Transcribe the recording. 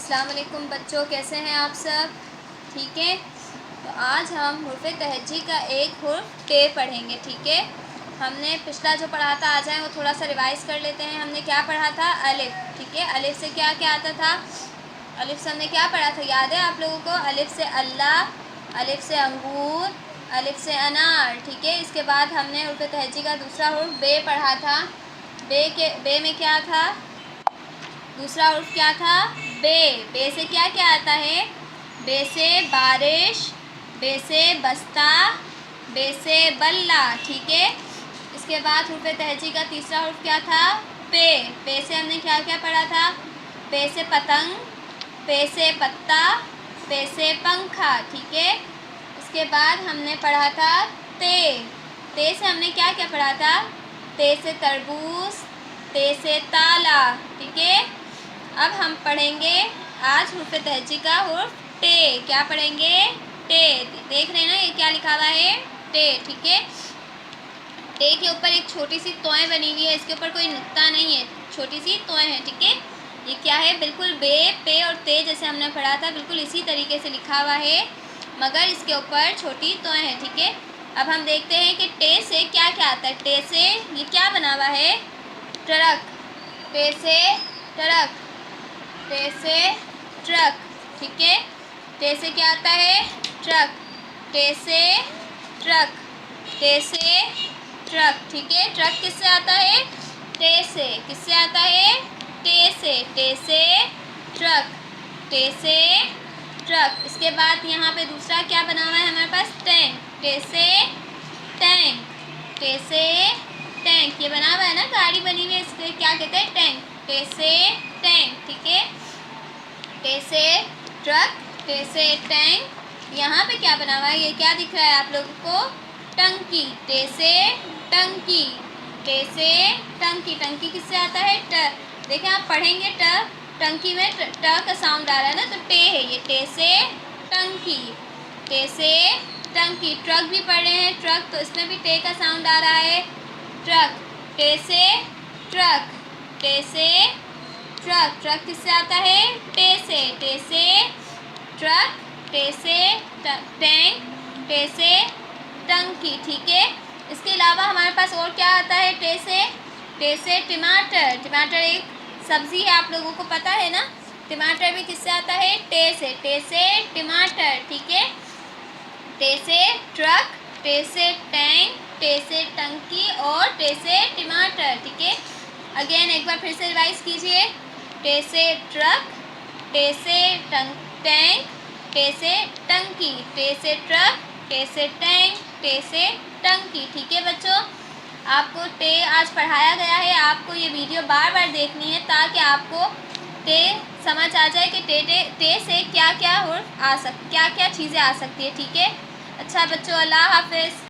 अस्सलाम वालेकुम बच्चों, कैसे हैं आप सब? ठीक है। तो आज हम हुर्फ़े तहज्जी का एक हुर्फ़ टे पढ़ेंगे। ठीक है। हमने पिछला जो पढ़ा था, आ जाए वो थोड़ा सा रिवाइज़ कर लेते हैं। हमने क्या पढ़ा था? अलिफ़। ठीक है। अलिफ़ से क्या क्या आता था? अलिफ़ से हमने क्या पढ़ा था, याद है आप लोगों को? अलिफ़ से अल्लाह, अलिफ़ से अंगूर, अलिफ़ से अनार। ठीक है। इसके बाद हमने हुर्फ़े तहज्जी का दूसरा हुर्फ़ बे पढ़ा था। बे में क्या था? दूसरा हुर्फ़ क्या था? बे। बे से क्या क्या आता है? बे से बारिश, बे से बस्ता, बे से बल्ला। ठीक है। इसके बाद हुर्फ़े तहज्जी का तीसरा हुर्फ़ क्या था? पे। पे से हमने क्या क्या पढ़ा था? पे से पतंग, पे से पत्ता, पे से पंखा। ठीक है। इसके बाद हमने पढ़ा था ते। ते से हमने क्या क्या पढ़ा था? ते से तरबूज, ते से ताला। ठीक है। अब हम पढ़ेंगे आज हुर्फ़े तहज्जी का हुर्फ़ टे। क्या पढ़ेंगे? टे। देख रहे हैं ना, ये क्या लिखा हुआ है? टे। ठीक है। टे के ऊपर एक छोटी सी तोय बनी हुई है, इसके ऊपर कोई नुक्ता नहीं है, छोटी सी तोय है। ठीक है। ये क्या है? बिल्कुल बे, पे और ते जैसे हमने पढ़ा था, बिल्कुल इसी तरीके से लिखा हुआ है, मगर इसके ऊपर छोटी तोय है। ठीक है। अब हम देखते हैं कि टे से क्या क्या आता है। टे से ये क्या बना हुआ है? ट्रक। टे से ट्रक, टे से ट्रक। ठीक है। टे से क्या आता है? ट्रक। टे से ट्रक, टे से ट्रक। ठीक है। ट्रक किससे आता है? टे से। किससे आता है? टे से। टे से ट्रक, टे से ट्रक। इसके बाद यहाँ पे दूसरा क्या बना हुआ है हमारे पास? टैंक। टे से टैंक, टे से टैंक। ये बना हुआ है ना, गाड़ी बनी हुई है, इसको क्या कहते हैं? टैंक। टे से टैंक। ठीक है। टे से ट्रक, टे से टैंक। यहाँ पे क्या बना हुआ है? ये क्या दिख रहा है आप लोगों को? टंकी। टे से टंकी, टे से टंकी। टंकी किससे आता है? ट। देखें, आप पढ़ेंगे टंकी में ट का साउंड आ रहा है ना, तो टे है ये। टे से टंकी, टे से टंकी। ट्रक भी पढ़ रहे हैं, ट्रक, तो इसमें भी टे का साउंड आ रहा है। ट्रक। टे से ट्रक, टे से ट्रक। ट्रक किससे आता है? टे से। टे से ट्रक, टे से टैंक, टे से टंकी। ठीक है। इसके अलावा हमारे पास और क्या आता है टे से? टे से टमाटर। टमाटर एक सब्ज़ी है, आप लोगों को पता है ना। टमाटर भी किससे आता है? टे से। टे से टमाटर। ठीक है। टे से ट्रक, टे से टैंक, टे से टंकी और टे से टमाटर। ठीक है। अगेन एक बार फिर से रिवाइज कीजिए। टे से ट्रक, टे से टैंक, टे से टंकी, टे से ट्रक, टे से टैंक, टे से टंकी। ठीक है बच्चों, आपको टे आज पढ़ाया गया है। आपको ये वीडियो बार बार देखनी है ताकि आपको टे समझ आ जाए कि टे से क्या क्या हुर्फ़ आ क्या क्या चीज़ें आ सकती है। ठीक है। अच्छा बच्चों, अल्लाह हाफ़िज़।